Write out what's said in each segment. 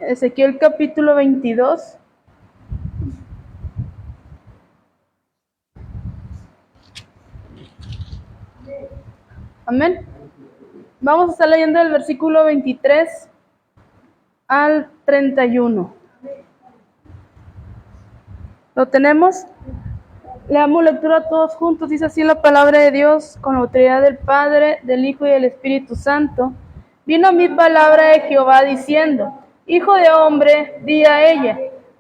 Ezequiel capítulo 22. Amén. Vamos a estar leyendo el versículo 23 al 31. ¿Lo tenemos? Leamos lectura todos juntos. Dice así la palabra de Dios, con la autoridad del Padre, del Hijo y del Espíritu Santo. Vino a mí palabra de Jehová diciendo: Hijo de hombre, di a ella,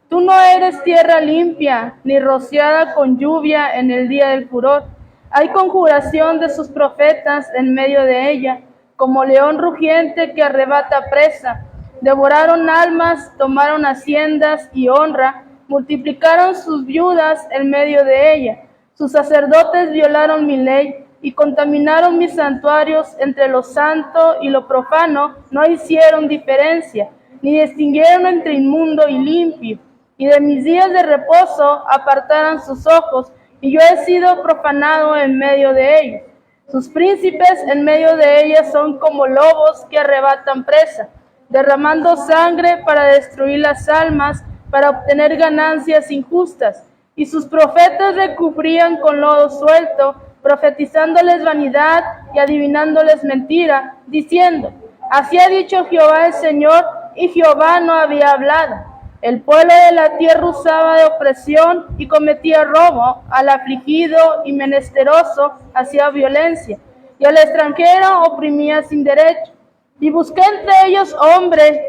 tú no eres tierra limpia, ni rociada con lluvia en el día del furor. Hay conjuración de sus profetas en medio de ella, como león rugiente que arrebata presa. Devoraron almas, tomaron haciendas y honra, multiplicaron sus viudas en medio de ella. Sus sacerdotes violaron mi ley y contaminaron mis santuarios. Entre lo santo y lo profano no hicieron diferencia, ni distinguieron entre inmundo y limpio. Y de mis días de reposo apartaron sus ojos, y yo he sido profanado en medio de ellos. Sus príncipes en medio de ellas son como lobos que arrebatan presa, derramando sangre para destruir las almas, para obtener ganancias injustas. Y sus profetas recubrían con lodo suelto, profetizándoles vanidad y adivinándoles mentira, diciendo: Así ha dicho Jehová el Señor, y Jehová no había hablado. El pueblo de la tierra usaba de opresión y cometía robo, al afligido y menesteroso hacía violencia, y al extranjero oprimía sin derecho. Y busqué entre ellos hombre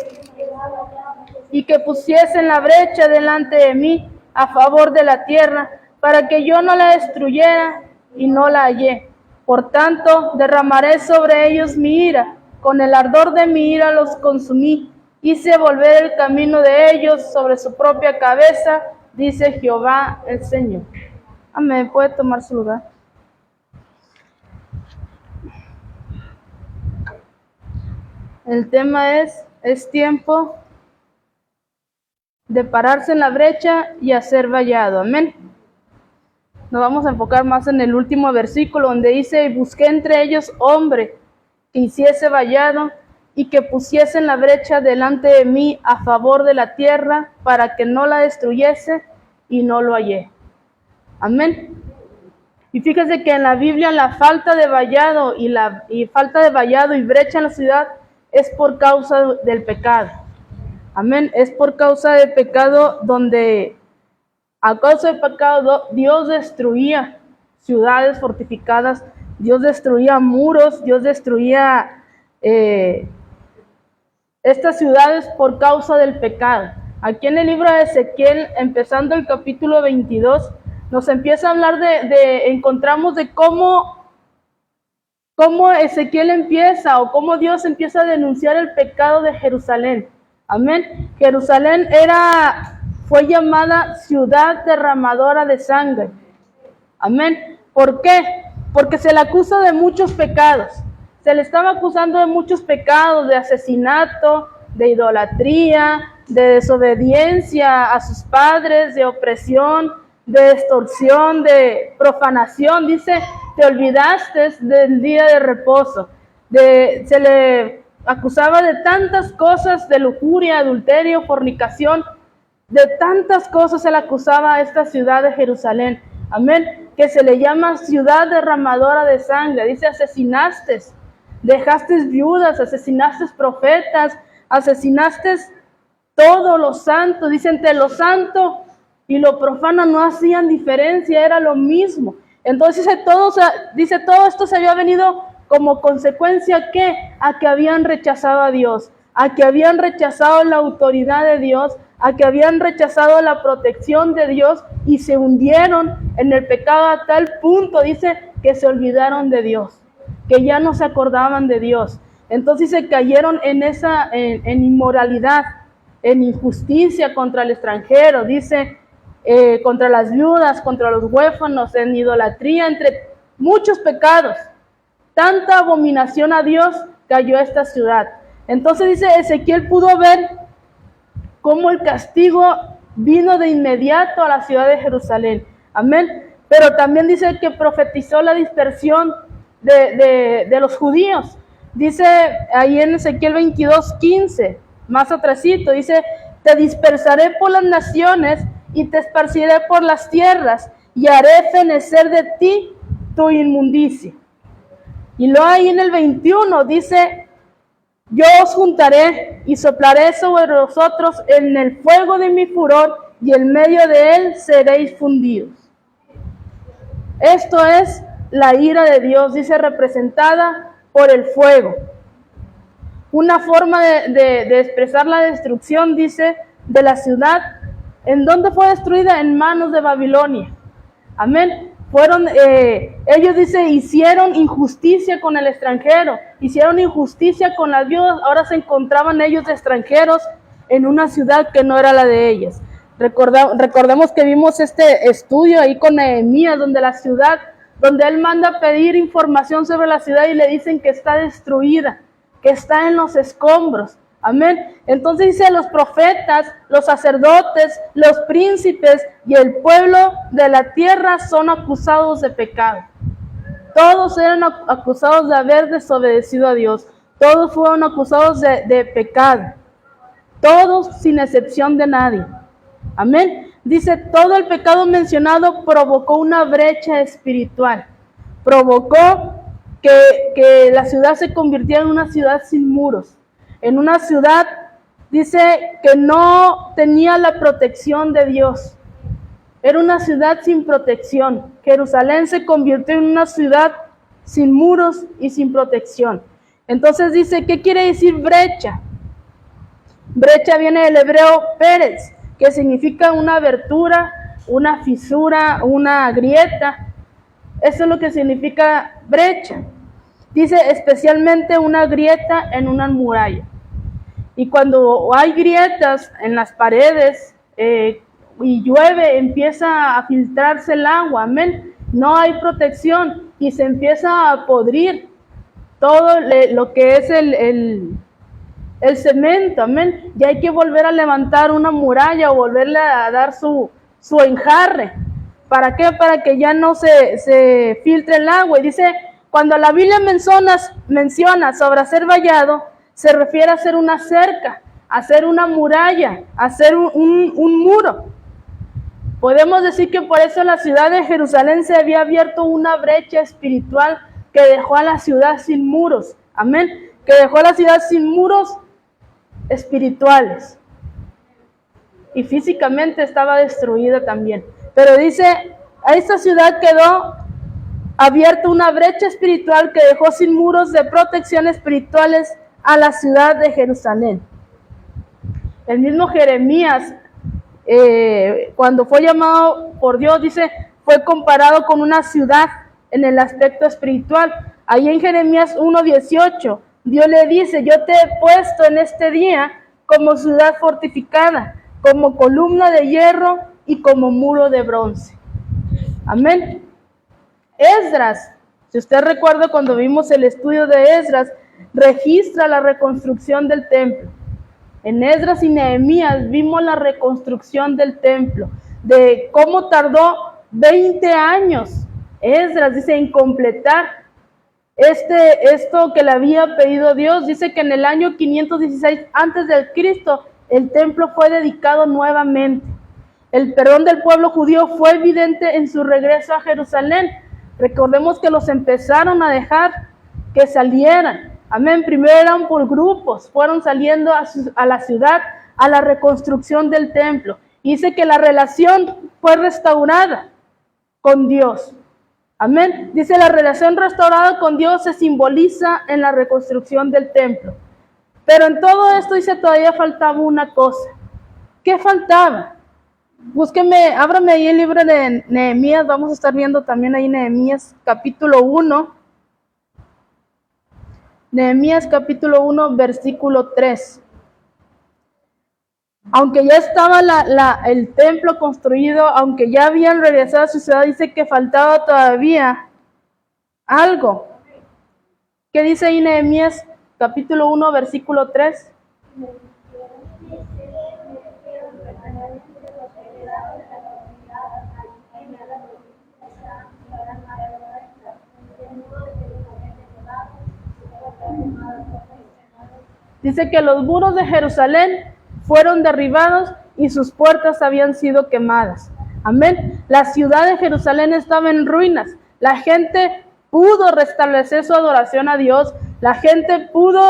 y que pusiesen la brecha delante de mí a favor de la tierra, para que yo no la destruyera, y no la hallé. Por tanto, derramaré sobre ellos mi ira, con el ardor de mi ira los consumí. Hice volver el camino de ellos sobre su propia cabeza, dice Jehová el Señor. Amén. Puede tomar su lugar. El tema es tiempo de pararse en la brecha y hacer vallado. Amén. Nos vamos a enfocar más en el último versículo, donde dice: y busqué entre ellos hombre que hiciese vallado y que pusiese en la brecha delante de mí a favor de la tierra, para que no la destruyese, y no lo hallé. Amén. Y fíjese que en la Biblia la falta de vallado y brecha en la ciudad es por causa del pecado. Amén. Es por causa del pecado, donde a causa del pecado Dios destruía ciudades fortificadas, Dios destruía muros, Dios destruía estas ciudades por causa del pecado. Aquí en el libro de Ezequiel, empezando el capítulo 22, nos empieza a hablar encontramos de cómo Ezequiel empieza, o cómo Dios empieza a denunciar el pecado de Jerusalén. Amén. Jerusalén fue llamada ciudad derramadora de sangre. Amén. ¿Por qué? Porque se le acusa de muchos pecados. Se le estaba acusando de muchos pecados: de asesinato, de idolatría, de desobediencia a sus padres, de opresión, de extorsión, de profanación. Dice: te olvidaste del día de reposo. Se le acusaba de tantas cosas, de lujuria, adulterio, fornicación. De tantas cosas se le acusaba a esta ciudad de Jerusalén. Amén. Que se le llama ciudad derramadora de sangre. Dice: asesinaste, dejaste viudas, asesinaste profetas, asesinaste todo lo santo. Dice: entre lo santo y lo profano no hacían diferencia, era lo mismo. Entonces dice todo esto se había venido como consecuencia a que habían rechazado a Dios, a que habían rechazado la autoridad de Dios, a que habían rechazado la protección de Dios, y se hundieron en el pecado a tal punto, dice, que se olvidaron de Dios, que ya no se acordaban de Dios. Entonces se cayeron en inmoralidad, en injusticia contra el extranjero, dice, contra las viudas, contra los huérfanos, en idolatría, entre muchos pecados. Tanta abominación a Dios cayó esta ciudad. Entonces dice, Ezequiel pudo ver cómo el castigo vino de inmediato a la ciudad de Jerusalén. Amén. Pero también dice que profetizó la dispersión de los judíos. Dice ahí en Ezequiel 22:15, más atrasito, dice, te dispersaré por las naciones y te esparciré por las tierras y haré fenecer de ti tu inmundicia. Y luego ahí en el 21 dice, yo os juntaré y soplaré sobre vosotros en el fuego de mi furor y en medio de él seréis fundidos. Esto es la ira de Dios, dice, representada por el fuego. Una forma de expresar la destrucción, dice, de la ciudad. ¿En dónde fue destruida? En manos de Babilonia. Amén. Ellos, dice, hicieron injusticia con el extranjero, hicieron injusticia con las viudas, ahora se encontraban ellos de extranjeros en una ciudad que no era la de ellas. Recordemos que vimos este estudio ahí con Nehemías, donde él manda a pedir información sobre la ciudad y le dicen que está destruida, que está en los escombros. Amén. Entonces dice, los profetas, los sacerdotes, los príncipes y el pueblo de la tierra son acusados de pecado. Todos eran acusados de haber desobedecido a Dios. Todos fueron acusados de pecado. Todos sin excepción de nadie. Amén. Dice, todo el pecado mencionado provocó una brecha espiritual. Provocó que la ciudad se convirtiera en una ciudad sin muros. En una ciudad, dice, que no tenía la protección de Dios. Era una ciudad sin protección. Jerusalén se convirtió en una ciudad sin muros y sin protección. Entonces dice, ¿qué quiere decir brecha? Brecha viene del hebreo pérez, que significa una abertura, una fisura, una grieta. Eso es lo que significa brecha. Dice especialmente una grieta en una muralla. Y cuando hay grietas en las paredes y llueve, empieza a filtrarse el agua, amén. No hay protección y se empieza a podrir todo lo que es el cemento, amén. Y hay que volver a levantar una muralla o volverle a dar su enjarre. ¿Para qué? Para que ya no se filtre el agua. Y dice, cuando la Biblia menciona sobre hacer vallado, se refiere a hacer una cerca, a hacer una muralla, a hacer un muro. Podemos decir que por eso la ciudad de Jerusalén se había abierto una brecha espiritual que dejó a la ciudad sin muros. Amén. Que dejó a la ciudad sin muros espirituales. Y físicamente estaba destruida también. Pero dice, a esta ciudad quedó abierta una brecha espiritual que dejó sin muros de protección espirituales a la ciudad de Jerusalén. El mismo Jeremías, cuando fue llamado por Dios, dice, fue comparado con una ciudad en el aspecto espiritual. Ahí en Jeremías 1:18, Dios le dice, yo te he puesto en este día como ciudad fortificada, como columna de hierro y como muro de bronce. Amén. Esdras, si usted recuerda cuando vimos el estudio de Esdras, registra la reconstrucción del templo. En Esdras y Nehemías vimos la reconstrucción del templo, de cómo tardó 20 años Esdras, dice, en completar esto que le había pedido Dios. Dice que en el año 516 antes del Cristo el templo fue dedicado nuevamente. El perdón del pueblo judío fue evidente en su regreso a Jerusalén. Recordemos que los empezaron a dejar que salieran. Amén. Primero eran por grupos, fueron saliendo a la ciudad, a la reconstrucción del templo. Dice que la relación fue restaurada con Dios. Amén. Dice, la relación restaurada con Dios se simboliza en la reconstrucción del templo. Pero en todo esto, dice, todavía faltaba una cosa. ¿Qué faltaba? Búsqueme, ábrame ahí el libro de Nehemías. Vamos a estar viendo también ahí Nehemías capítulo 1. Nehemías capítulo 1, versículo 3. Aunque ya estaba el templo construido, aunque ya habían regresado a su ciudad, dice que faltaba todavía algo. ¿Qué dice ahí Nehemías capítulo 1, versículo 3? Dice que los muros de Jerusalén fueron derribados y sus puertas habían sido quemadas. Amén. La ciudad de Jerusalén estaba en ruinas. La gente pudo restablecer su adoración a Dios. La gente pudo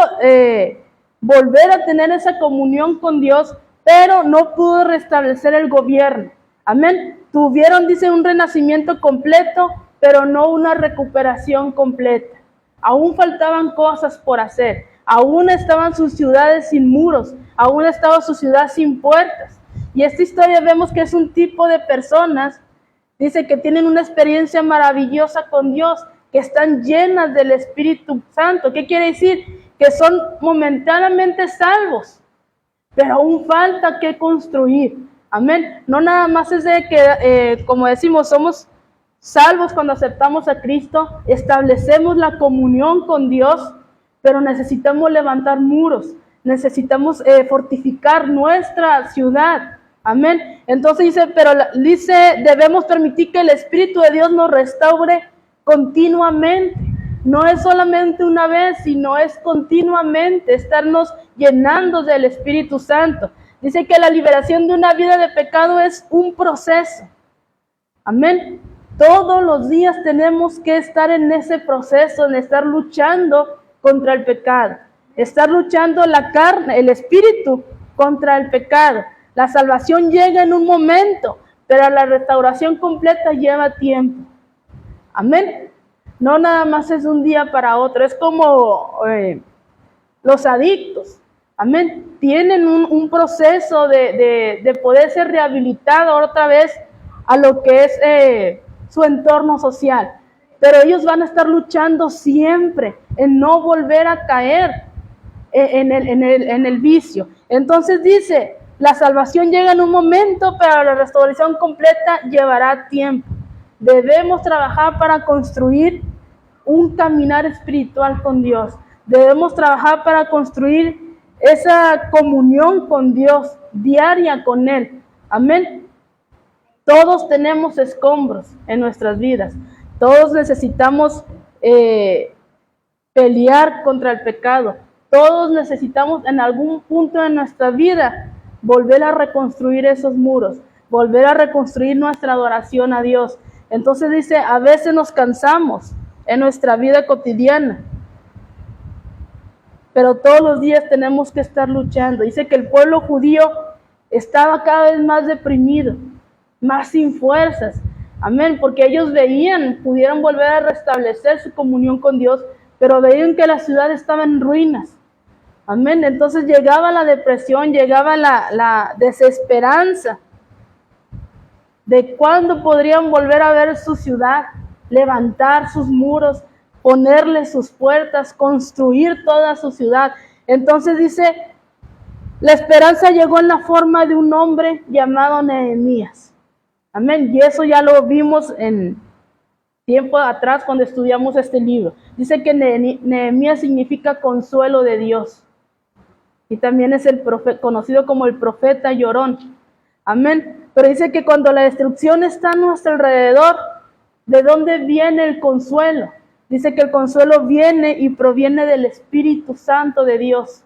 volver a tener esa comunión con Dios, pero no pudo restablecer el gobierno. Amén. Tuvieron, dice, un renacimiento completo, pero no una recuperación completa. Aún faltaban cosas por hacer. Aún estaban sus ciudades sin muros. Aún estaba su ciudad sin puertas. Y esta historia vemos que es un tipo de personas, dice, que tienen una experiencia maravillosa con Dios, que están llenas del Espíritu Santo. ¿Qué quiere decir? Que son momentáneamente salvos, pero aún falta que construir. Amén. No nada más es de que, como decimos, somos salvos cuando aceptamos a Cristo, establecemos la comunión con Dios, pero necesitamos levantar muros, necesitamos fortificar nuestra ciudad. Amén. Entonces dice, debemos permitir que el Espíritu de Dios nos restaure continuamente. No es solamente una vez, sino es continuamente estarnos llenando del Espíritu Santo. Dice que la liberación de una vida de pecado es un proceso. Amén. Todos los días tenemos que estar en ese proceso, en estar luchando contra el pecado. Estar luchando la carne, el espíritu, contra el pecado. La salvación llega en un momento, pero la restauración completa lleva tiempo. Amén. No nada más es un día para otro. Es como los adictos. Amén. Tienen un proceso de poder ser rehabilitado otra vez a lo que es su entorno social. Pero ellos van a estar luchando siempre en no volver a caer en el vicio. Entonces dice, la salvación llega en un momento, pero la restauración completa llevará tiempo. Debemos trabajar para construir un caminar espiritual con Dios. Debemos trabajar para construir esa comunión con Dios, diaria con Él. Amén. Todos tenemos escombros en nuestras vidas. Todos necesitamos pelear contra el pecado. Todos necesitamos en algún punto de nuestra vida volver a reconstruir esos muros, volver a reconstruir nuestra adoración a Dios. Entonces dice, a veces nos cansamos en nuestra vida cotidiana, pero todos los días tenemos que estar luchando. Dice que el pueblo judío estaba cada vez más deprimido, más sin fuerzas. Amén, porque ellos pudieron volver a restablecer su comunión con Dios, pero veían que la ciudad estaba en ruinas. Amén, entonces llegaba la depresión, llegaba la desesperanza de cuándo podrían volver a ver su ciudad, levantar sus muros, ponerle sus puertas, construir toda su ciudad. Entonces dice, la esperanza llegó en la forma de un hombre llamado Nehemías. Amén, y eso ya lo vimos en tiempo atrás cuando estudiamos este libro. Dice que Nehemías significa consuelo de Dios. Y también es conocido como el profeta llorón. Amén. Pero dice que cuando la destrucción está a nuestro alrededor, ¿de dónde viene el consuelo? Dice que el consuelo viene y proviene del Espíritu Santo de Dios,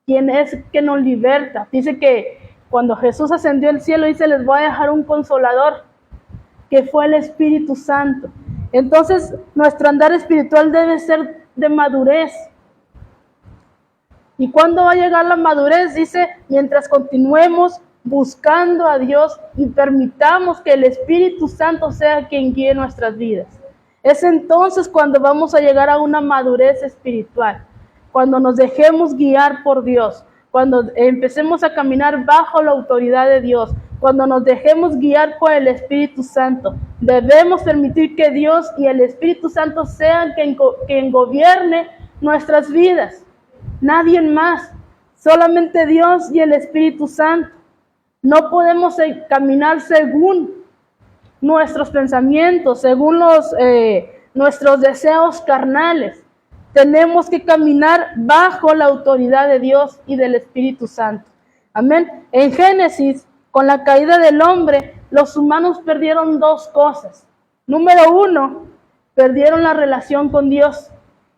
quien es que nos liberta. Dice que cuando Jesús ascendió al cielo, dice, les voy a dejar un consolador, que fue el Espíritu Santo. Entonces, nuestro andar espiritual debe ser de madurez. ¿Y cuándo va a llegar la madurez? Dice, mientras continuemos buscando a Dios y permitamos que el Espíritu Santo sea quien guíe nuestras vidas. Es entonces cuando vamos a llegar a una madurez espiritual, cuando nos dejemos guiar por Dios, cuando empecemos a caminar bajo la autoridad de Dios, cuando nos dejemos guiar por el Espíritu Santo. Debemos permitir que Dios y el Espíritu Santo sean quien gobierne nuestras vidas. Nadie más, solamente Dios y el Espíritu Santo. No podemos caminar según nuestros pensamientos, según nuestros deseos carnales. Tenemos que caminar bajo la autoridad de Dios y del Espíritu Santo. Amén. En Génesis, con la caída del hombre, los humanos perdieron dos cosas. Número uno, perdieron la relación con Dios.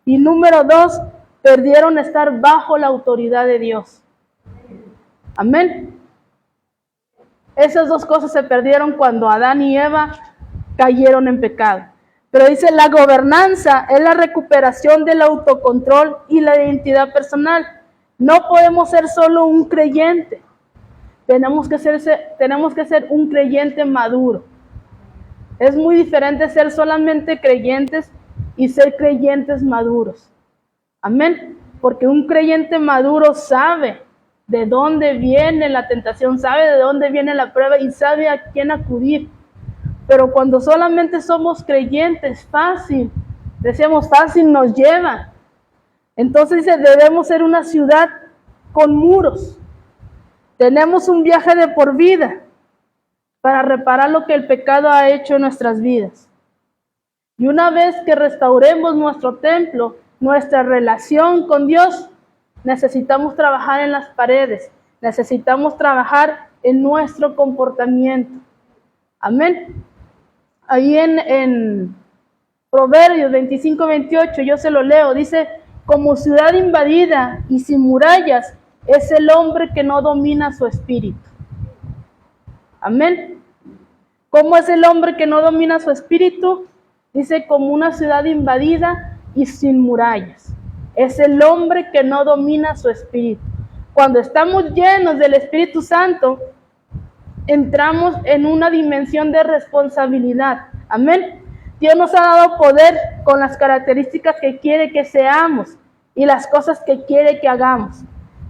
Y número dos, perdieron estar bajo la autoridad de Dios. Amén. Esas dos cosas se perdieron cuando Adán y Eva cayeron en pecado. Pero dice, la gobernanza es la recuperación del autocontrol y la identidad personal. No podemos ser solo un creyente. Tenemos que ser un creyente maduro. Es muy diferente ser solamente creyentes y ser creyentes maduros. Amén. Porque un creyente maduro sabe de dónde viene la tentación, sabe de dónde viene la prueba y sabe a quién acudir. Pero cuando solamente somos creyentes, fácil nos lleva. Entonces dice, debemos ser una ciudad con muros. Tenemos un viaje de por vida para reparar lo que el pecado ha hecho en nuestras vidas. Y una vez que restauremos nuestro templo, nuestra relación con Dios, necesitamos trabajar en las paredes, necesitamos trabajar en nuestro comportamiento. Amén. Ahí en Proverbios 25-28, yo se lo leo, dice, como ciudad invadida y sin murallas es el hombre que no domina su espíritu. Amén. ¿Cómo es el hombre que no domina su espíritu? Dice, como una ciudad invadida y sin murallas. Es el hombre que no domina su espíritu. Cuando estamos llenos del Espíritu Santo, entramos en una dimensión de responsabilidad. Amén. Dios nos ha dado poder con las características que quiere que seamos y las cosas que quiere que hagamos.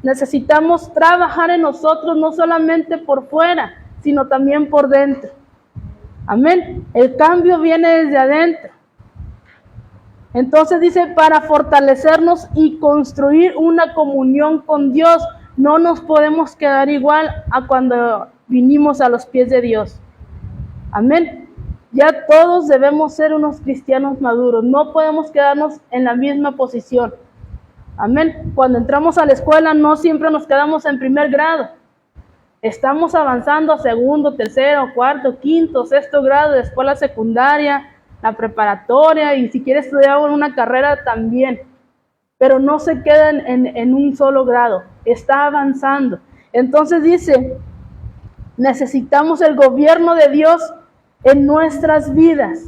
Necesitamos trabajar en nosotros no solamente por fuera, sino también por dentro. Amén. El cambio viene desde adentro. Entonces dice, para fortalecernos y construir una comunión con Dios, no nos podemos quedar igual a cuando vinimos a los pies de Dios. Amén. Ya todos debemos ser unos cristianos maduros. No podemos quedarnos en la misma posición. Amén. Cuando entramos a la escuela no siempre nos quedamos en primer grado. Estamos avanzando a segundo, tercero, cuarto, quinto, sexto grado, después la secundaria, la preparatoria y si quiere estudiar una carrera también. Pero no se queda en un solo grado, está avanzando. Entonces dice, necesitamos el gobierno de Dios en nuestras vidas.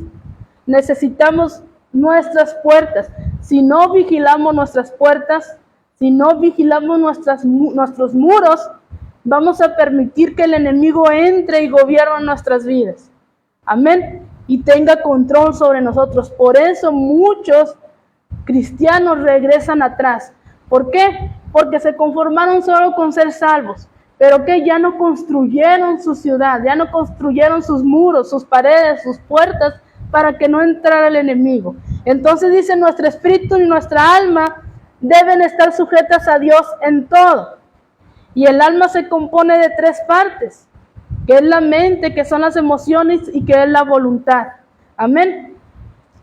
Necesitamos nuestras puertas. Si no vigilamos nuestras puertas, si no vigilamos nuestros muros, vamos a permitir que el enemigo entre y gobierne nuestras vidas. Amén. Y tenga control sobre nosotros. Por eso muchos cristianos regresan atrás. ¿Por qué? Porque se conformaron solo con ser salvos. Pero que ya no construyeron su ciudad, ya no construyeron sus muros, sus paredes, sus puertas, para que no entrara el enemigo. Entonces dice, nuestro espíritu y nuestra alma deben estar sujetas a Dios en todo. Y el alma se compone de tres partes, que es la mente, que son las emociones y que es la voluntad. Amén.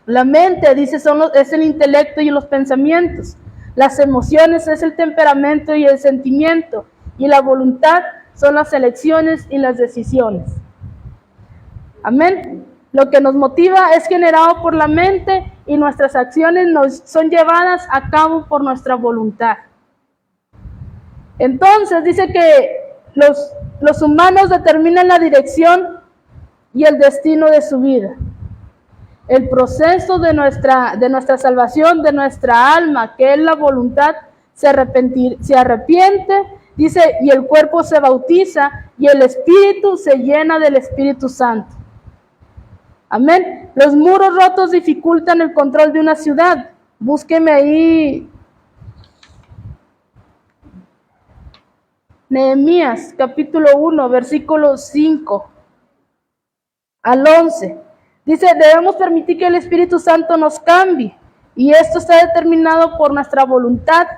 La mente, dice, es el intelecto y los pensamientos. Las emociones es el temperamento y el sentimiento. Y la voluntad son las elecciones y las decisiones. Amén. Lo que nos motiva es generado por la mente y nuestras acciones son llevadas a cabo por nuestra voluntad. Entonces dice que los humanos determinan la dirección y el destino de su vida. El proceso de nuestra salvación, de nuestra alma, que es la voluntad, se arrepiente, dice, y el cuerpo se bautiza y el espíritu se llena del Espíritu Santo. Amén. Los muros rotos dificultan el control de una ciudad. Búsqueme ahí Nehemías, capítulo 1, versículos 5 al 11. Dice, debemos permitir que el Espíritu Santo nos cambie. Y esto está determinado por nuestra voluntad,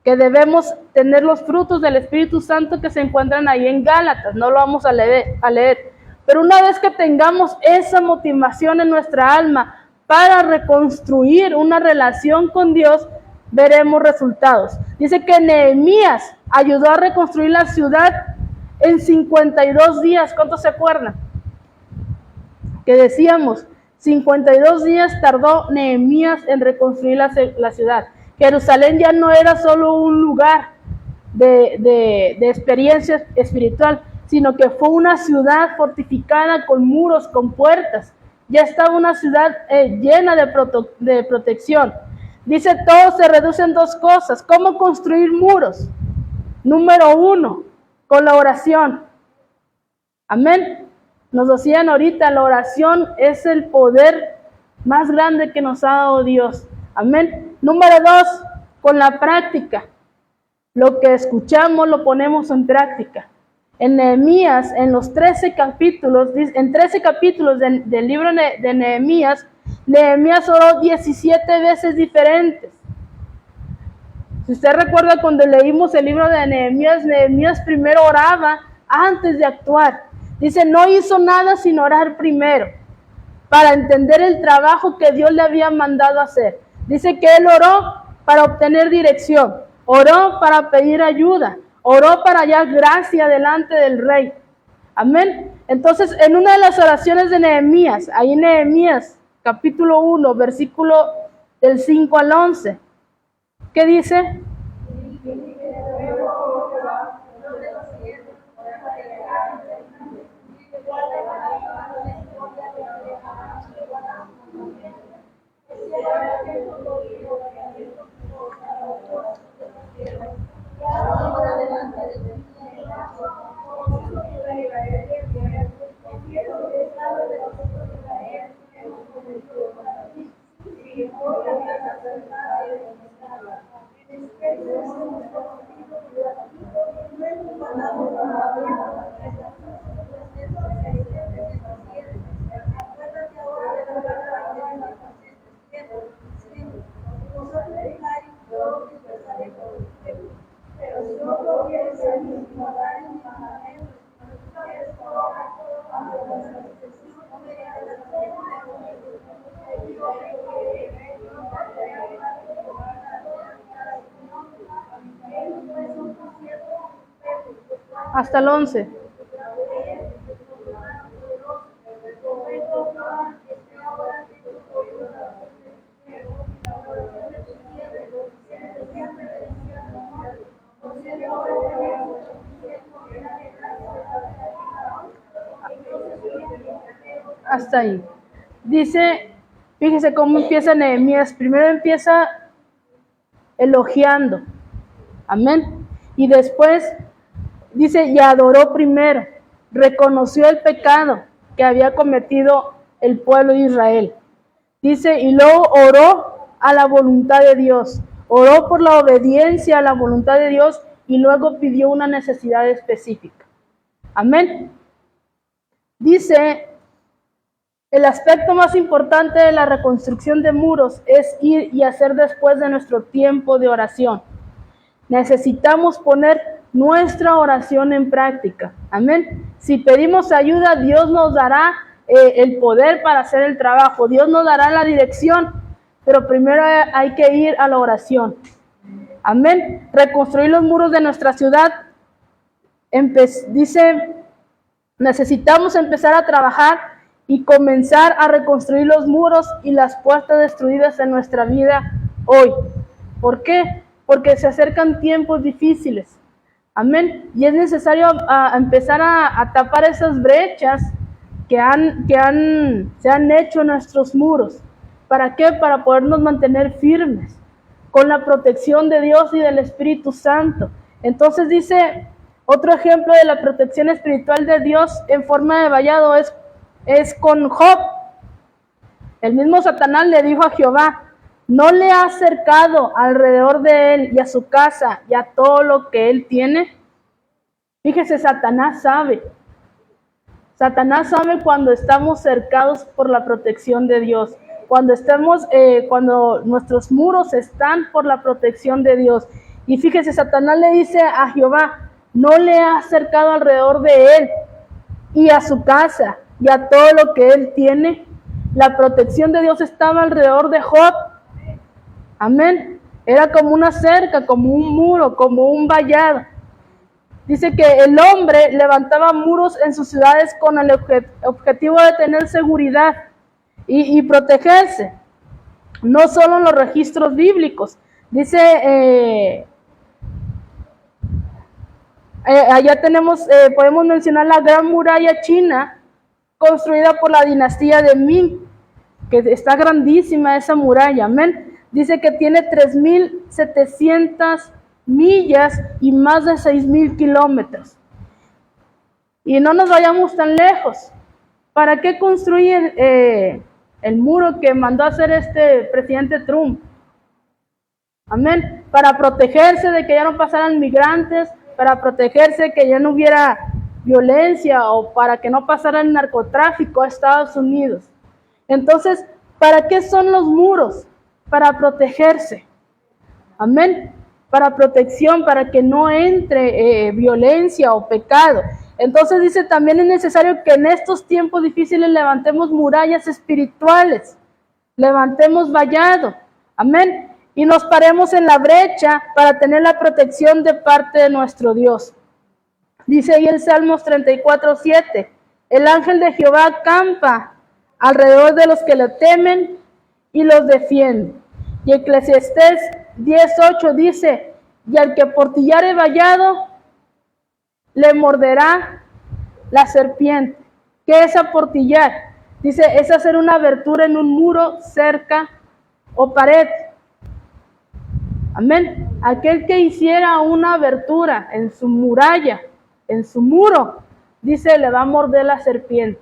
que debemos tener los frutos del Espíritu Santo que se encuentran ahí en Gálatas. No lo vamos a leer. Pero una vez que tengamos esa motivación en nuestra alma para reconstruir una relación con Dios, veremos resultados. Dice que Nehemías ayudó a reconstruir la ciudad en 52 días. ¿Cuántos se acuerdan? Que decíamos, 52 días tardó Nehemías en reconstruir la ciudad. Jerusalén ya no era solo un lugar de experiencia espiritual, sino que fue una ciudad fortificada con muros, con puertas. Ya estaba una ciudad llena de protección. Dice, todo se reduce en dos cosas. ¿Cómo construir muros? Número 1, con la oración. Amén. Nos decían ahorita, la oración es el poder más grande que nos ha dado Dios. Amén. Número 2, con la práctica. Lo que escuchamos lo ponemos en práctica. En Nehemías, en los 13 capítulos, en 13 capítulos del libro de Nehemías, Nehemías oró 17 veces diferentes. Si usted recuerda cuando leímos el libro de Nehemías, Nehemías primero oraba antes de actuar. Dice, no hizo nada sin orar primero, para entender el trabajo que Dios le había mandado hacer. Dice que él oró para obtener dirección, oró para pedir ayuda, oró para hallar gracia delante del rey. Amén. Entonces, en una de las oraciones de Nehemías, ahí en Nehemías, capítulo 1, versículo del 5 al 11, ¿qué dice? Hasta el 11. Hasta ahí. Dice, fíjese cómo empieza Nehemías. Primero empieza elogiando. Amén. Y después dice, y adoró primero. Reconoció el pecado que había cometido el pueblo de Israel. Dice, y luego oró a la voluntad de Dios. Oró por la obediencia a la voluntad de Dios y luego pidió una necesidad específica. Amén. Dice, el aspecto más importante de la reconstrucción de muros es ir y hacer después de nuestro tiempo de oración. Necesitamos poner nuestra oración en práctica. Amén. Si pedimos ayuda, Dios nos dará el poder para hacer el trabajo. Dios nos dará la dirección, pero primero hay que ir a la oración. Amén. Reconstruir los muros de nuestra ciudad. Dice, necesitamos empezar a trabajar y comenzar a reconstruir los muros y las puertas destruidas en nuestra vida hoy. ¿Por qué? Porque se acercan tiempos difíciles. Amén. Y es necesario empezar a tapar esas brechas que se han hecho en nuestros muros. ¿Para qué? Para podernos mantener firmes con la protección de Dios y del Espíritu Santo. Entonces dice, otro ejemplo de la protección espiritual de Dios en forma de vallado es con Job. El mismo Satanás le dijo a Jehová, ¿no le ha cercado alrededor de él y a su casa y a todo lo que él tiene? Fíjese, Satanás sabe. Satanás sabe cuando estamos cercados por la protección de Dios. Cuando nuestros muros están por la protección de Dios. Y fíjese, Satanás le dice a Jehová, ¿no le ha cercado alrededor de él y a su casa y a todo lo que él tiene? La protección de Dios estaba alrededor de Job. Amén. Era como una cerca, como un muro, como un vallado. Dice que el hombre levantaba muros en sus ciudades con el objetivo de tener seguridad y protegerse. No solo en los registros bíblicos, Dice, allá tenemos, podemos mencionar la Gran Muralla China, construida por la dinastía de Ming, que está grandísima esa muralla, amén. Dice que tiene 3.700 millas y más de 6.000 kilómetros. Y no nos vayamos tan lejos. ¿Para qué construyen el muro que mandó a hacer este presidente Trump? Amén. Para protegerse de que ya no pasaran migrantes, para protegerse de que ya no hubiera violencia o para que no pasara el narcotráfico a Estados Unidos. Entonces, ¿para qué son los muros? Para protegerse. Amén. Para protección, para que no entre violencia o pecado. Entonces dice, también es necesario que en estos tiempos difíciles levantemos murallas espirituales, levantemos vallado. Amén. Y nos paremos en la brecha para tener la protección de parte de nuestro Dios. Dice ahí el Salmos 34:7, el ángel de Jehová acampa alrededor de los que le temen y los defiende. Y Eclesiastés 10:8 dice, y al que portillare vallado, le morderá la serpiente. ¿Qué es aportillar? Dice, es hacer una abertura en un muro, cerca o pared. Amén. Aquel que hiciera una abertura en su muralla, en su muro, dice, le va a morder la serpiente.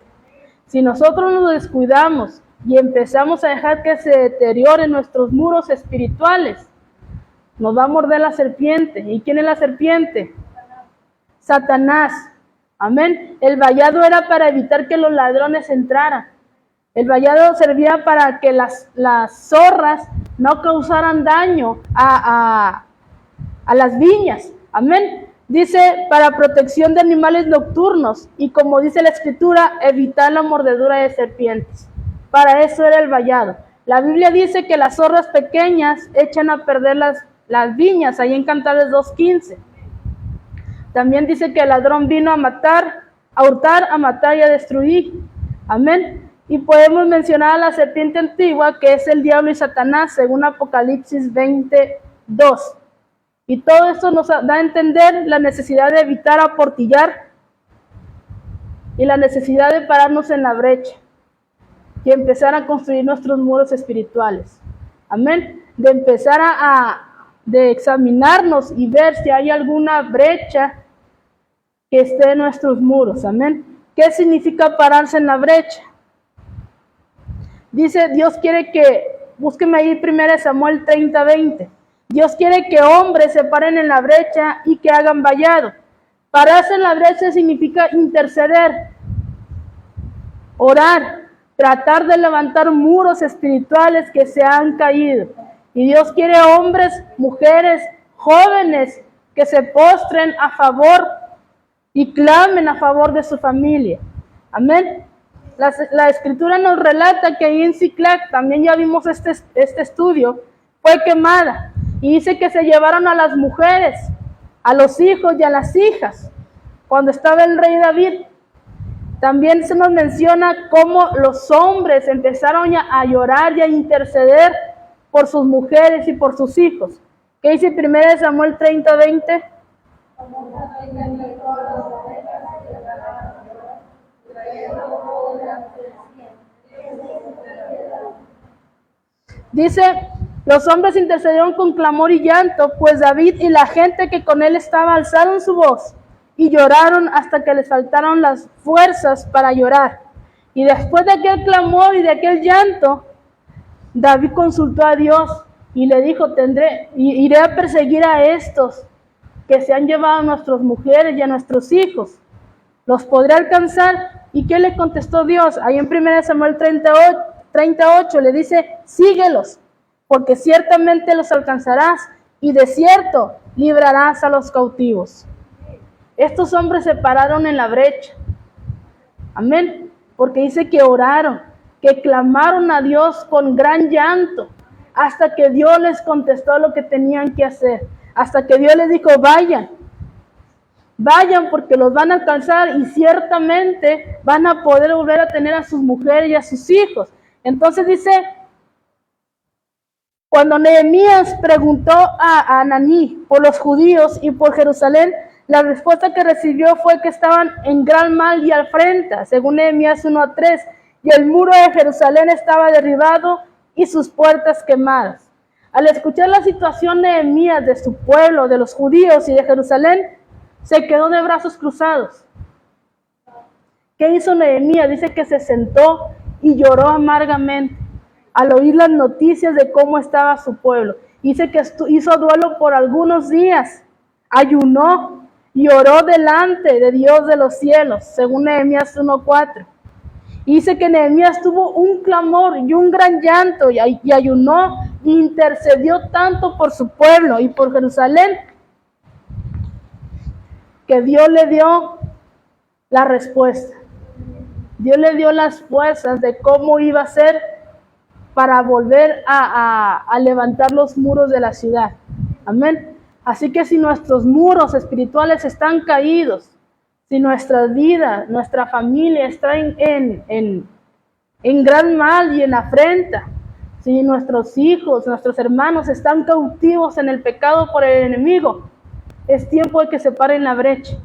Si nosotros nos descuidamos y empezamos a dejar que se deterioren nuestros muros espirituales, nos va a morder la serpiente. ¿Y quién es la serpiente? Satanás. Amén. El vallado era para evitar que los ladrones entraran. El vallado servía para que las zorras no causaran daño a las viñas. Amén. Dice, para protección de animales nocturnos. Y como dice la Escritura, evitar la mordedura de serpientes. Para eso era el vallado. La Biblia dice que las zorras pequeñas echan a perder las viñas, ahí en Cantares 2:15. También dice que el ladrón vino a matar, a hurtar, a matar y a destruir. Amén. Y podemos mencionar a la serpiente antigua, que es el diablo y Satanás, según Apocalipsis 20:2. Y todo esto nos da a entender la necesidad de evitar aportillar y la necesidad de pararnos en la brecha y empezar a construir nuestros muros espirituales. Amén. De empezar de examinarnos y ver si hay alguna brecha que esté en nuestros muros. Amén. ¿Qué significa pararse en la brecha? Dice, Dios quiere que, búsqueme ahí 1 Samuel 30:20. Dios quiere que hombres se paren en la brecha y que hagan vallado. Pararse en la brecha significa interceder, orar, tratar de levantar muros espirituales que se han caído. Y Dios quiere hombres, mujeres, jóvenes que se postren a favor y clamen a favor de su familia. Amén. La Escritura nos relata que ahí en Ciclac, también ya vimos este estudio, fue quemada. Y dice que se llevaron a las mujeres, a los hijos y a las hijas, cuando estaba el rey David. También se nos menciona cómo los hombres empezaron a llorar y a interceder por sus mujeres y por sus hijos. ¿Qué dice 1 Samuel 30:20? Dice, los hombres intercedieron con clamor y llanto, pues David y la gente que con él estaba alzaron su voz y lloraron hasta que les faltaron las fuerzas para llorar. Y después de aquel clamor y de aquel llanto, David consultó a Dios y le dijo, iré a perseguir a estos que se han llevado a nuestras mujeres y a nuestros hijos. ¿Los podré alcanzar? ¿Y qué le contestó Dios? Ahí en 1 Samuel 38 le dice, síguelos, porque ciertamente los alcanzarás y de cierto librarás a los cautivos. Estos hombres se pararon en la brecha. Amén. Porque dice que oraron, que clamaron a Dios con gran llanto, hasta que Dios les contestó lo que tenían que hacer. Hasta que Dios les dijo, vayan porque los van a alcanzar y ciertamente van a poder volver a tener a sus mujeres y a sus hijos. Entonces dice Cuando Nehemías preguntó a Ananí por los judíos y por Jerusalén, la respuesta que recibió fue que estaban en gran mal y afrenta, según Nehemías 1:3, y el muro de Jerusalén estaba derribado y sus puertas quemadas. Al escuchar la situación de Nehemías, de su pueblo, de los judíos y de Jerusalén, se quedó de brazos cruzados. ¿Qué hizo Nehemías? Dice que se sentó y lloró amargamente al oír las noticias de cómo estaba su pueblo. Dice que hizo duelo por algunos días, ayunó y oró delante de Dios de los cielos, según Nehemías 1:4. Dice que Nehemías tuvo un clamor y un gran llanto y ayunó e intercedió tanto por su pueblo y por Jerusalén, que Dios le dio la respuesta. Dios le dio las fuerzas de cómo iba a ser para volver a levantar los muros de la ciudad. Amén. Así que si nuestros muros espirituales están caídos, si nuestra vida, nuestra familia está en gran mal y en afrenta, si nuestros hijos, nuestros hermanos están cautivos en el pecado por el enemigo, es tiempo de que se paren la brecha,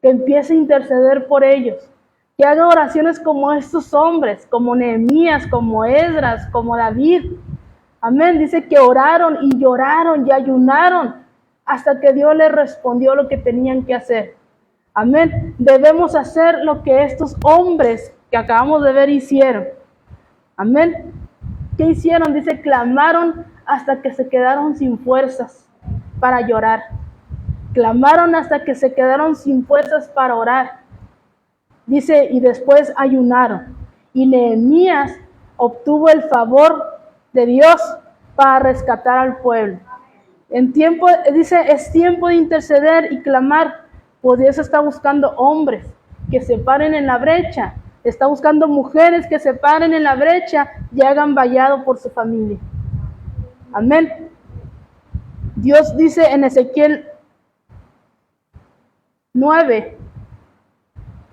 que empiece a interceder por ellos, que haga oraciones como estos hombres, como Nehemías, como Esdras, como David. Amén. Dice que oraron y lloraron y ayunaron hasta que Dios les respondió lo que tenían que hacer. Amén. Debemos hacer lo que estos hombres que acabamos de ver hicieron. Amén. ¿Qué hicieron? Dice, clamaron hasta que se quedaron sin fuerzas para llorar. Clamaron hasta que se quedaron sin fuerzas para orar. Dice, y después ayunaron. Y Nehemías obtuvo el favor de Dios para rescatar al pueblo. Dice, es tiempo de interceder y clamar, pues Dios está buscando hombres que se paren en la brecha. Está buscando mujeres que se paren en la brecha y hagan vallado por su familia. Amén. Dios dice en Ezequiel 9,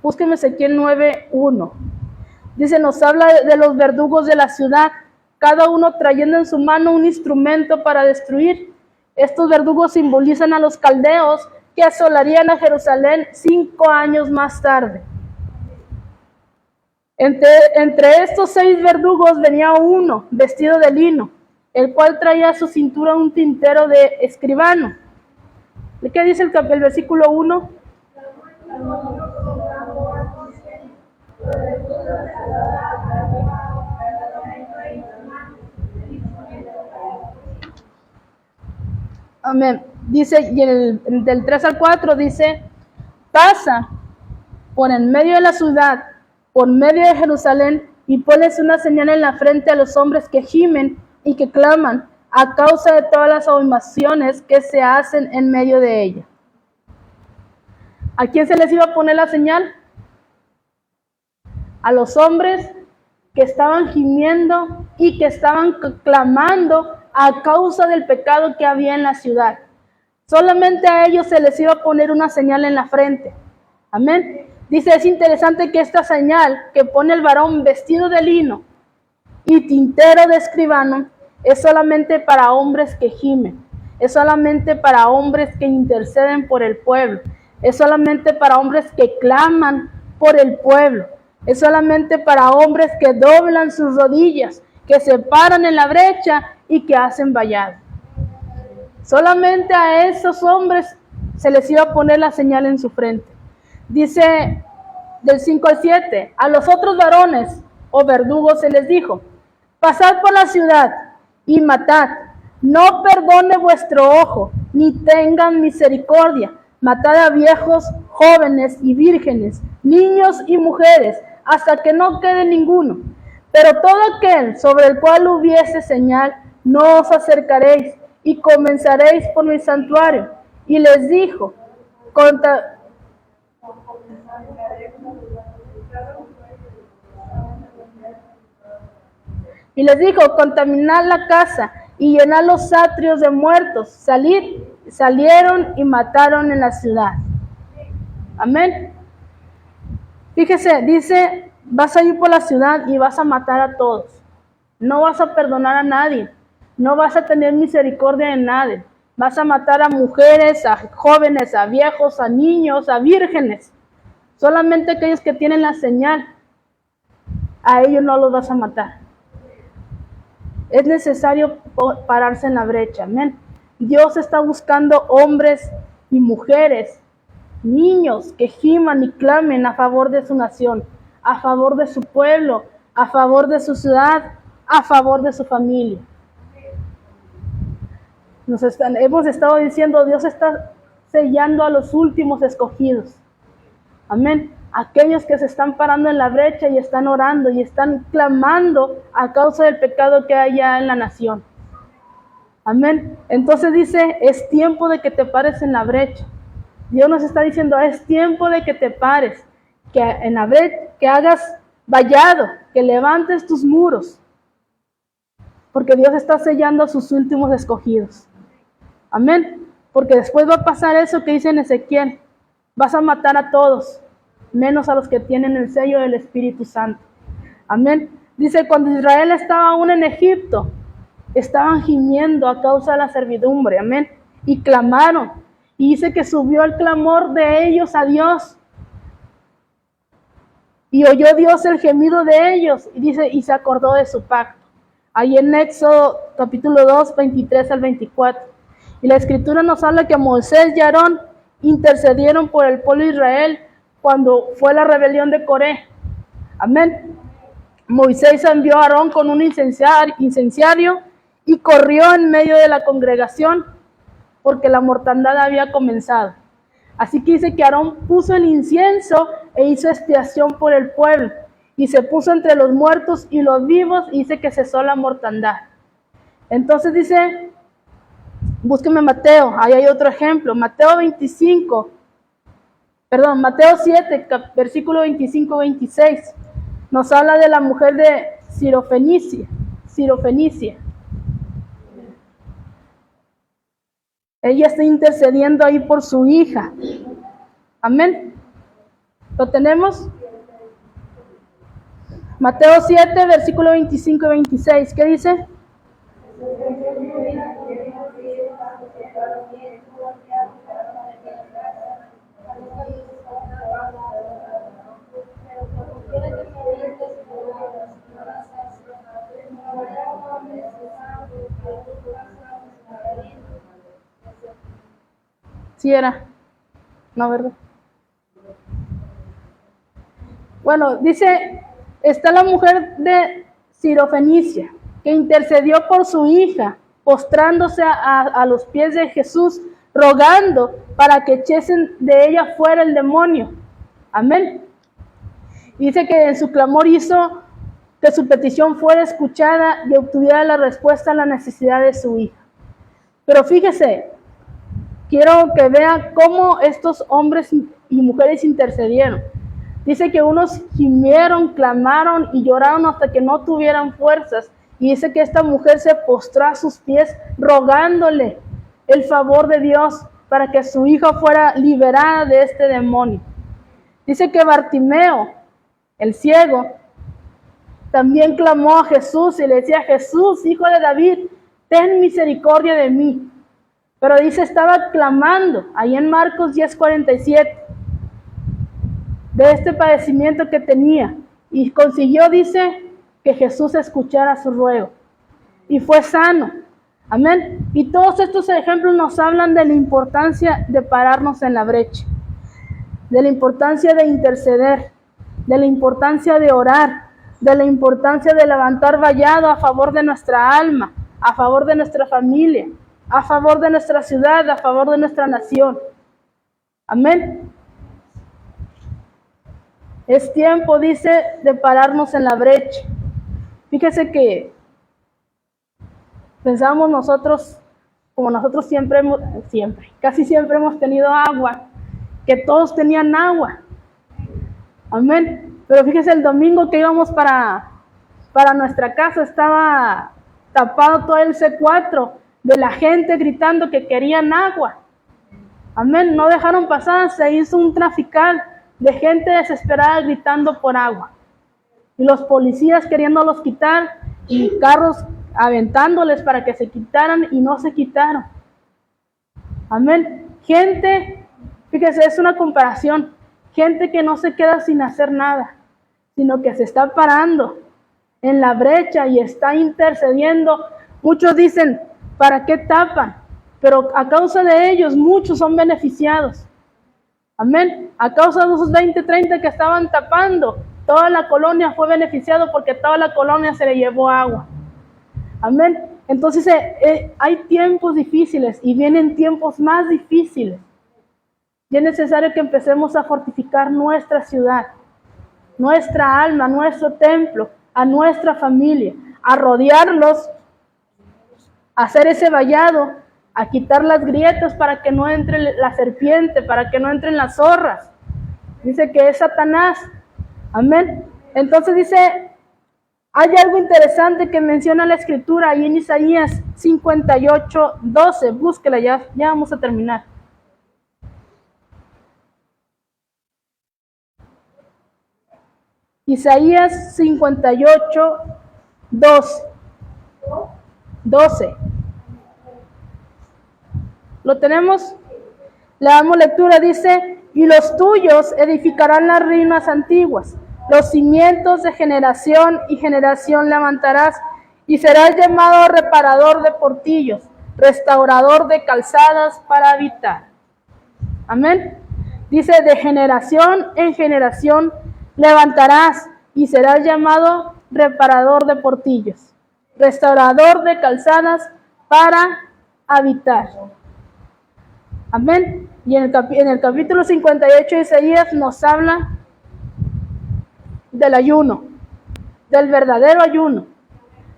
búsqueme Ezequiel 9:1. Dice, nos habla de los verdugos de la ciudad, cada uno trayendo en su mano un instrumento para destruir. Estos verdugos simbolizan a los caldeos que asolarían a Jerusalén 5 años más tarde. Entre estos 6 verdugos venía uno vestido de lino, el cual traía a su cintura un tintero de escribano. ¿Qué dice el versículo 1? Amén. Dice, y del 3 al 4 dice, pasa por en medio de la ciudad, por medio de Jerusalén, y pones una señal en la frente a los hombres que gimen y que claman a causa de todas las abominaciones que se hacen en medio de ella. ¿A quién se les iba a poner la señal? A los hombres que estaban gimiendo y que estaban clamando a causa del pecado que había en la ciudad. Solamente a ellos se les iba a poner una señal en la frente. Amén. Dice, es interesante que esta señal que pone el varón vestido de lino y tintero de escribano es solamente para hombres que gimen, es solamente para hombres que interceden por el pueblo, es solamente para hombres que claman por el pueblo, es solamente para hombres que doblan sus rodillas, que se paran en la brecha y que hacen vallado. Solamente a esos hombres se les iba a poner la señal en su frente. Dice del 5 al 7, a los otros varones o verdugos se les dijo, pasad por la ciudad y matad, no perdone vuestro ojo, ni tengan misericordia, matad a viejos, jóvenes y vírgenes, niños y mujeres, hasta que no quede ninguno. Pero todo aquel sobre el cual hubiese señal, no os acercaréis, y comenzaréis por mi santuario. Y les dijo, contaminad la casa y llenad los atrios de muertos. Salieron y mataron en la ciudad. Amén. Fíjese, dice, vas a ir por la ciudad y vas a matar a todos. No vas a perdonar a nadie. No vas a tener misericordia de nadie. Vas a matar a mujeres, a jóvenes, a viejos, a niños, a vírgenes. Solamente aquellos que tienen la señal, a ellos no los vas a matar. Es necesario pararse en la brecha, amén. Dios está buscando hombres y mujeres, niños que giman y clamen a favor de su nación, a favor de su pueblo, a favor de su ciudad, a favor de su familia. Hemos estado diciendo, Dios está sellando a los últimos escogidos. Amén. Aquellos que se están parando en la brecha y están orando y están clamando a causa del pecado que hay ya en la nación. Amén. Entonces dice, es tiempo de que te pares en la brecha. Dios nos está diciendo, es tiempo de que te pares, que en la brecha, que hagas vallado, que levantes tus muros. Porque Dios está sellando a sus últimos escogidos. Amén. Porque después va a pasar eso que dice en Ezequiel. Vas a matar a todos, menos a los que tienen el sello del Espíritu Santo. Amén. Dice, cuando Israel estaba aún en Egipto, estaban gimiendo a causa de la servidumbre. Amén. Y clamaron. Y dice que subió el clamor de ellos a Dios. Y oyó Dios el gemido de ellos. Y dice, y se acordó de su pacto. Ahí en Éxodo capítulo 2, 23 al 24. Y la escritura nos habla que Moisés y Aarón intercedieron por el pueblo de Israel cuando fue la rebelión de Coré. Amén. Moisés envió a Aarón con un incenciario y corrió en medio de la congregación porque la mortandad había comenzado. Así que dice que Aarón puso el incienso e hizo expiación por el pueblo y se puso entre los muertos y los vivos y dice que cesó la mortandad. Entonces dice, búsqueme Mateo, ahí hay otro ejemplo, Mateo 7, versículo 25-26, nos habla de la mujer de Sirofenicia. Ella está intercediendo ahí por su hija. Amén. ¿Lo tenemos? Mateo 7, versículo 25 y 26. ¿Qué dice? Sí era. No, ¿verdad? Bueno, dice, está la mujer de Sirofenicia, que intercedió por su hija, postrándose a los pies de Jesús, rogando para que echesen de ella fuera el demonio. Amén. Dice que en su clamor hizo que su petición fuera escuchada y obtuviera la respuesta a la necesidad de su hija. Pero fíjese, quiero que vea cómo estos hombres y mujeres intercedieron. Dice que unos gimieron, clamaron y lloraron hasta que no tuvieran fuerzas. Y dice que esta mujer se postró a sus pies rogándole el favor de Dios para que su hija fuera liberada de este demonio. Dice que Bartimeo, el ciego, también clamó a Jesús y le decía, Jesús, hijo de David, ten misericordia de mí. Pero dice, estaba clamando, ahí en Marcos 10:47, de este padecimiento que tenía. Y consiguió, dice, que Jesús escuchara su ruego. Y fue sano. Amén. Y todos estos ejemplos nos hablan de la importancia de pararnos en la brecha, de la importancia de interceder, de la importancia de orar, de la importancia de levantar vallado a favor de nuestra alma, a favor de nuestra familia, a favor de nuestra ciudad, a favor de nuestra nación. Amén. Es tiempo, dice, de pararnos en la brecha. Fíjese que pensamos nosotros, como nosotros casi siempre hemos tenido agua, que todos tenían agua. Amén. Pero fíjese, el domingo que íbamos para nuestra casa estaba tapado todo el C4 de la gente gritando que querían agua. Amén. No dejaron pasar, se hizo un trafical de gente desesperada gritando por agua. Y los policías queriéndolos quitar y carros aventándoles para que se quitaran y no se quitaron. Amén. Gente, fíjese, es una comparación. Gente que no se queda sin hacer nada, sino que se está parando en la brecha y está intercediendo. Muchos dicen, ¿para qué tapan? Pero a causa de ellos, muchos son beneficiados. Amén. A causa de esos 20, 30 que estaban tapando, toda la colonia fue beneficiada porque toda la colonia se le llevó agua. Amén. Entonces hay tiempos difíciles y vienen tiempos más difíciles. Y es necesario que empecemos a fortificar nuestra ciudad, nuestra alma, nuestro templo, a nuestra familia, a rodearlos, a hacer ese vallado, a quitar las grietas para que no entre la serpiente, para que no entren las zorras. Dice que es Satanás. Amén. Entonces dice, hay algo interesante que menciona la Escritura ahí en Isaías 58:12. Búsquela, ya vamos a terminar. Isaías 58:12. ¿Lo tenemos? Le damos lectura, dice, y los tuyos edificarán las ruinas antiguas, los cimientos de generación y generación levantarás, y serás llamado reparador de portillos, restaurador de calzadas para habitar. Amén. Dice, de generación en generación levantarás, y serás llamado reparador de portillos, restaurador de calzadas para habitar. Amén. Y en el capítulo 58 de Isaías nos habla del ayuno, del verdadero ayuno.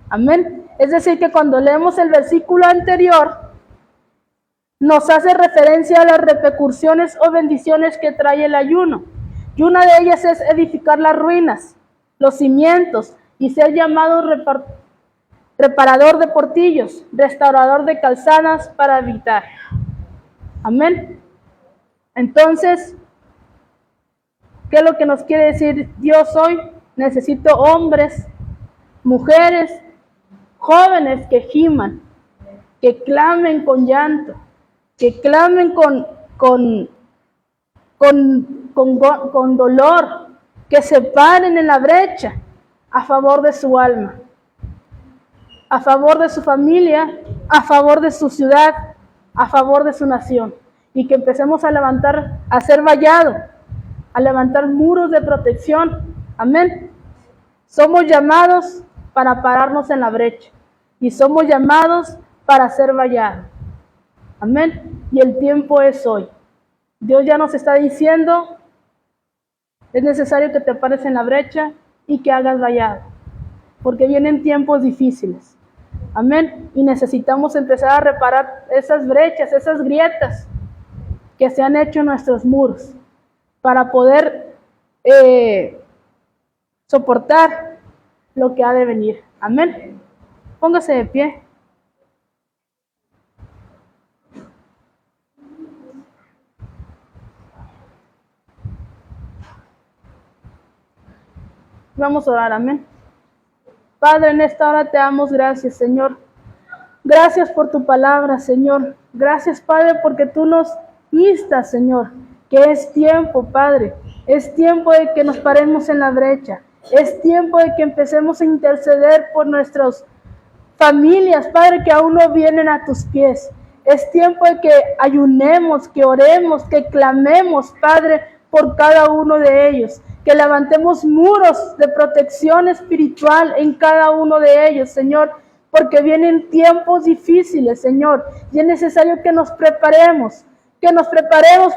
Amén. Es decir, que cuando leemos el versículo anterior, nos hace referencia a las repercusiones o bendiciones que trae el ayuno. Y una de ellas es edificar las ruinas, los cimientos, y ser llamado reparador de portillos, restaurador de calzadas para habitar. Amén. Entonces, ¿qué es lo que nos quiere decir Dios hoy? Necesito hombres, mujeres, jóvenes que giman, que clamen con llanto, que clamen con dolor, que se paren en la brecha a favor de su alma, a favor de su familia, a favor de su ciudad, a favor de su nación, y que empecemos a levantar, a ser vallado, a levantar muros de protección. Amén. Somos llamados para pararnos en la brecha y somos llamados para ser vallados. Amén. Y el tiempo es hoy. Dios ya nos está diciendo, es necesario que te pares en la brecha y que hagas vallado, porque vienen tiempos difíciles. Amén. Y necesitamos empezar a reparar esas brechas, esas grietas que se han hecho en nuestros muros para poder soportar lo que ha de venir. Amén. Póngase de pie. Vamos a orar. Amén. Padre, en esta hora te damos gracias, Señor. Gracias por tu palabra, Señor. Gracias, Padre, porque tú nos instas, Señor, que es tiempo, Padre. Es tiempo de que nos paremos en la brecha. Es tiempo de que empecemos a interceder por nuestras familias, Padre, que aún no vienen a tus pies. Es tiempo de que ayunemos, que oremos, que clamemos, Padre, por cada uno de ellos. Que levantemos muros de protección espiritual en cada uno de ellos, Señor, porque vienen tiempos difíciles, Señor, y es necesario que nos preparemos,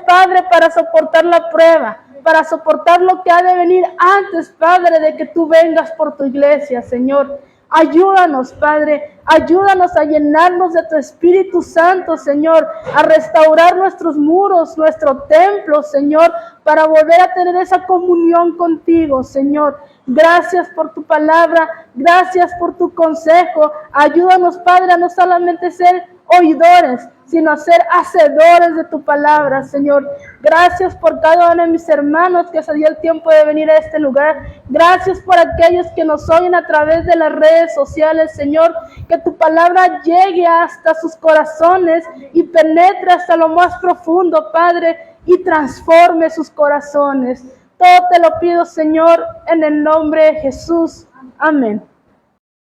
Padre, para soportar la prueba, para soportar lo que ha de venir antes, Padre, de que tú vengas por tu iglesia, Señor. Ayúdanos, Padre, ayúdanos a llenarnos de tu Espíritu Santo, Señor, a restaurar nuestros muros, nuestro templo, Señor, para volver a tener esa comunión contigo, Señor. Gracias por tu palabra, gracias por tu consejo. Ayúdanos, Padre, a no solamente ser oidores, sino ser hacedores de tu palabra, Señor. Gracias por cada uno de mis hermanos que se dio el tiempo de venir a este lugar. Gracias por aquellos que nos oyen a través de las redes sociales, Señor. Que tu palabra llegue hasta sus corazones y penetre hasta lo más profundo, Padre, y transforme sus corazones. Todo te lo pido, Señor, en el nombre de Jesús. Amén.